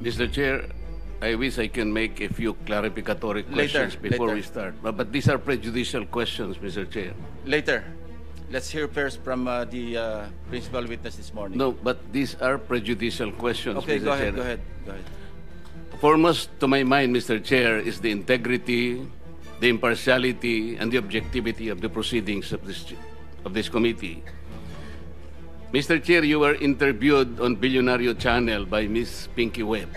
Mr. Chair, I wish I can make a few clarificatory questions before we start. But these are prejudicial questions, Mr. Chair. Later. Let's hear first from the principal witness this morning. No, but these are prejudicial questions, Okay, Mr. go ahead, Chair. go ahead, go ahead. Foremost to my mind, Mr. Chair, is the integrity, the impartiality, and the objectivity of the proceedings of this committee. Mr. Chair, you were interviewed on Billionario Channel by Ms. Pinky Webb.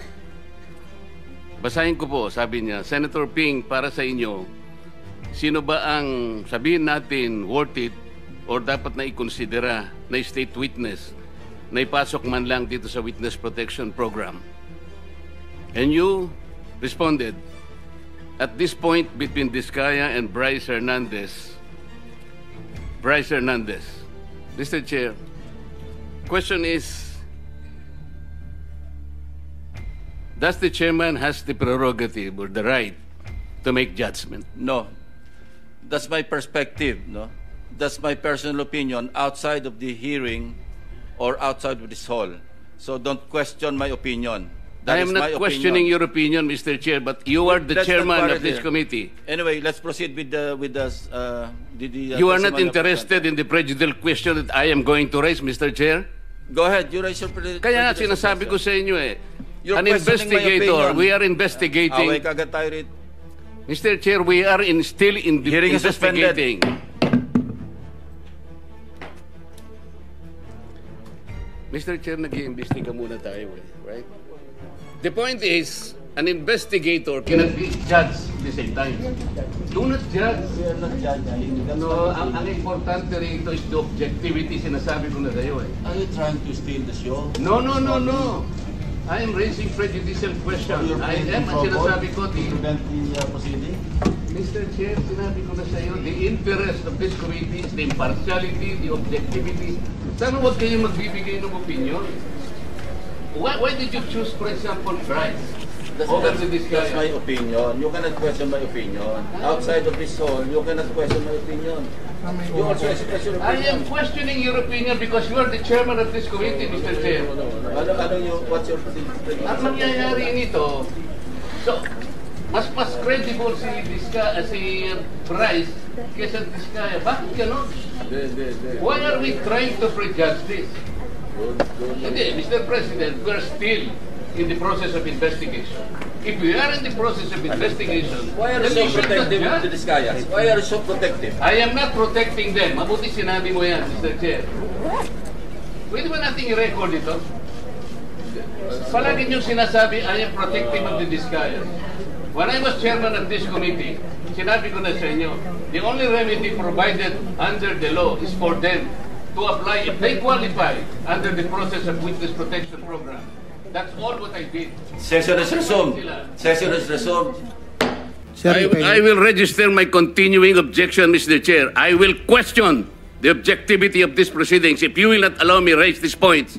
Basahin ko po, sabi niya, Senator Ping, para sa inyo, sino ba ang sabihin natin worth it or dapat na ikonsidera na state witness na ipasok man lang dito sa Witness Protection Program? And you responded, at this point between Diskaya and Bryce Hernandez, Mr. Chair, question is, does the chairman has the prerogative or the right to make judgment? No. That's my perspective, no? That's my personal opinion outside of the hearing or outside of this hall. So don't question my opinion. That I am is not my questioning opinion. your opinion, Mr. Chair, but you are the Let's not chairman quarrel of this here. committee. Anyway, let's proceed with the You are not testimony of- interested in the prejudicial question that I am going to raise, Mr. Chair? Go ahead, you raise your Kaya nga sinasabi ko sa inyo eh, You're an questioning my investigator, opinion. we are investigating. Away kagad tayo rito. Mr. Chair, we are still in the Hearing is suspended. investigating. Mr. Chair, nag-iimbestiga muna tayo eh, right? The point is, an investigator cannot be judged at the same time. Do not judge. We are not judging. No, ang importante rito is the objectivity, sinasabi ko na sa'yo eh. Are you trying to steal the show? No. I am raising prejudicial questions. I am, ang sinasabi ko, prevent the proceeding? Mr. Chair, sinabi ko na sa iyo, the interest of this committee is the impartiality, the objectivity. Sana huwag kayong magbibigay ng opinion. Why did you choose, for example, Bryce over to this guy? That's my opinion. You cannot question my opinion. Outside of this hall, you cannot question my opinion. You also express your I opinion. am questioning your opinion because you are the chairman of this committee, Mr. Chair. What's your Ang mangyayari nito, so, mas credible si Bryce kesa Diskaya. Bakit ganon? Why are we trying to prejudge this? Hindi, Mr. President, we are still in the process of investigation. If we are in the process of investigation, Why are you then so we should not protective judge. to this guy? Why are you so protective? I am not protecting them. Mabuti sinabi mo yan, Mr. Chair. Pwede ba nating i-record ito? Palagi niyong sinasabi, I am protective of the Diskayas. When I was chairman of this committee, sinabi ko na sa inyo, the only remedy provided under the law is for them to apply if they qualify under the process of Witness Protection Program. That's all what I did. Session is resumed. Session is resumed. I will register my continuing objection, Mr. Chair. I will question the objectivity of these proceedings if you will not allow me raise these points.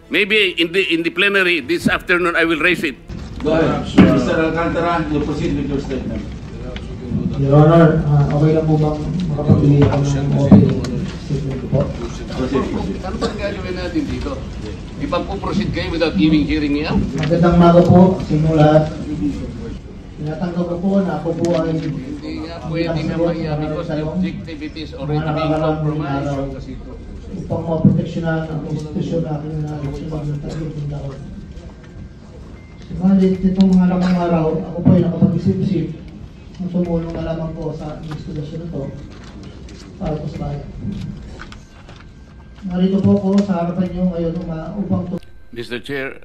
Maybe in the plenary this afternoon I will raise it. Go ahead. Mr. Alcantara, you proceed with your statement. Your Honor, okay lang po bang makapagbigay ako ng opening statement ko po? Ano ba gagawin natin dito? Ipag-proceed kayo without giving hearing me out? Magandang umaga po sa inyo lahat. Tinatanggap ko po na ako po ay Hindi nga pwede nga maya because the objectivity is already being compromised. upang maproteksyonan ang konstitusyon na aking nalagsunod ng tatlong taon. Subalit nitong mga lamang araw, ako po ay nakapag-isip-isip ng tumulong na lamang po sa investigasyon na ito para po sa bayan. Narito po ako sa harapan niyo ngayon upang Mr. Chair,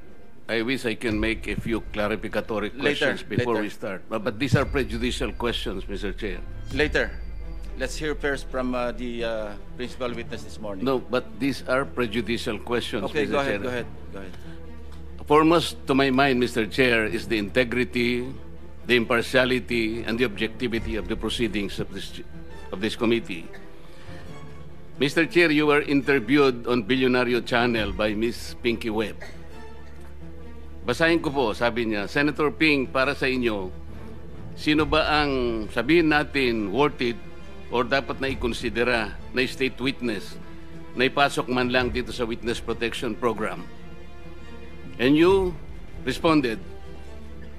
I wish I can make a few clarificatory questions before we start. But these are prejudicial questions, Mr. Chair. Later. Let's hear first from the principal witness this morning. No, but these are prejudicial questions, Okay, Mr. go Chair. ahead, go ahead. Foremost to my mind, Mr. Chair, is the integrity, the impartiality, and the objectivity of the proceedings of this committee. Mr. Chair, you were interviewed on Billionario Channel by Ms. Pinky Webb. Basahin ko po, sabi niya, Senator Ping, para sa inyo, sino ba ang sabihin natin worth it or dapat na ikonsidera na state witness na ipasok man lang dito sa Witness Protection Program? And you responded,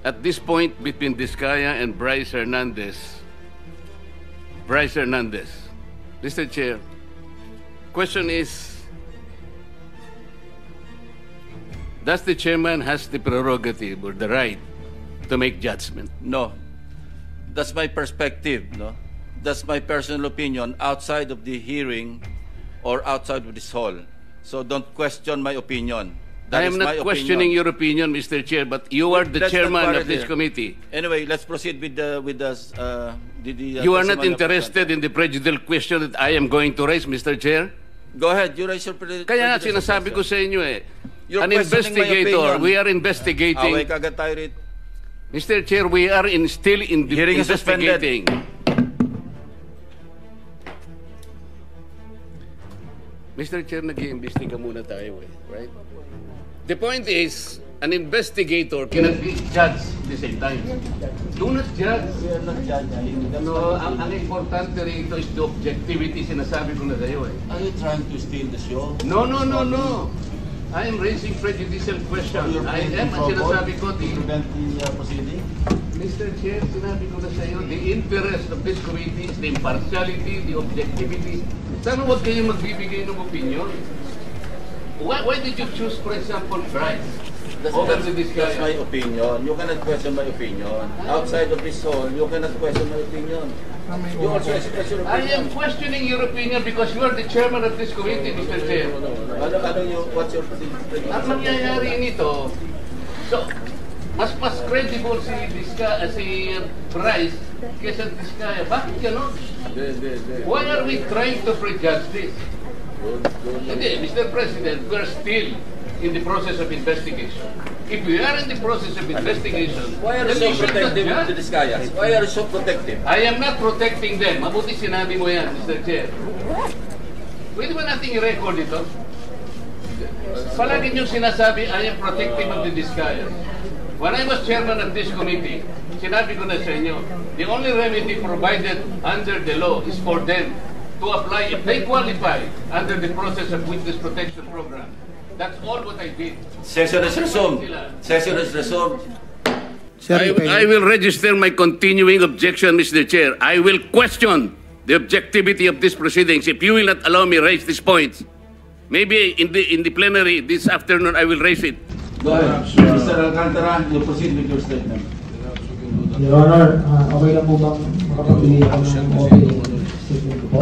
at this point between Diskaya and Bryce Hernandez, Mr. Chair, question is, does the chairman has the prerogative or the right to make judgment? No. That's my perspective, no? That's my personal opinion outside of the hearing or outside of this hall. So don't question my opinion. That I is am my not questioning opinion. your opinion, Mr. Chair, but you are the Let's not chairman quarrel of this here. committee. Anyway, let's proceed with the You are not testimony of interested in the prejudicial question that I am going to raise, Mr. Chair? Go ahead, you raise your Kaya nga sinasabi ko sa inyo You're an questioning my investigator, opinion. we are investigating. Away kagad tayo rito. Mr. Chair, we are still in the Hearing is suspended. investigating. Mr. Chair, nag-iimbestiga muna tayo right? The point is, an investigator cannot be judged at the same time. Do not judge. We are not judging. No, ang importante rito is the objectivity, sinasabi ko na sa'yo Are you trying to steal the show? No. I am raising prejudicial question. I am, ang sinasabi ko, prevent the proceeding? Mr. Chair, sinabi ko na sa iyo, the interest of this committee is the impartiality, the objectivity. Sana huwag kayong magbibigay ng opinion. Why did you choose, for example, Bryce? Over to this guy? That's my opinion. You cannot question my opinion. Outside of this hall, you cannot question my opinion. You also express your I opinion. am questioning your opinion because you are the chairman of this committee, Mr. Chair. What's your Ang mangyayari nito, so, mas credible si Bryce kesa Diskaya. Bakit gano'n? Why are we trying to prejudge this? Hindi, Mr. President, we are still in the process of investigation. If we are in the process of investigation, Why are you then so we should not protective judge. of the Discayas? Why are you so protective? I am not protecting them. Mabuti sinabi mo yan, Mr. Chair. Pwede ba natin i-record ito? Palagi niyong sinasabi, I am protective of the Discayas. When I was chairman of this committee, sinabi ko na sa inyo, the only remedy provided under the law is for them to apply if they qualify under the process of witness protection program. That's all what I did. Session is resumed. Session is resumed. I will register my continuing objection, Mr. Chair. I will question the objectivity of these proceedings if you will not allow me raise these points. Maybe in the plenary this afternoon I will raise it. Go ahead. Mr. Alcantara, you proceed with your statement. Your Honor, okay lang po bang makapagbili ako ng opening statement ko po?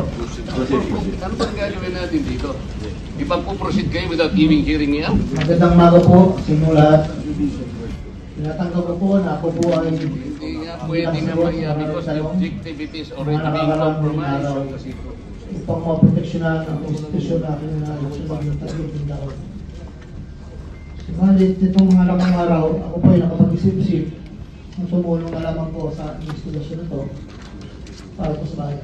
Proceed. Ano ba gagawin natin dito? Ipag-proceed kayo without hearing me out? Magandang umaga po sa inyo lahat. Tinatanggap ko po na ako po ay Hindi nga pwede na mangyari because the objectivity is already being compromised. upang maproteksyonan ang konstitusyon na aking nalusunod ng 30 taon. Subalit itong mga nakang araw, ako po ay nakapag-isip-isip ang tumulong na lamang po sa investigasyon na ito para po sa bayan.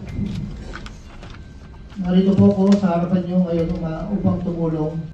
Narito po ako sa harapan niyo ngayon upang tumulong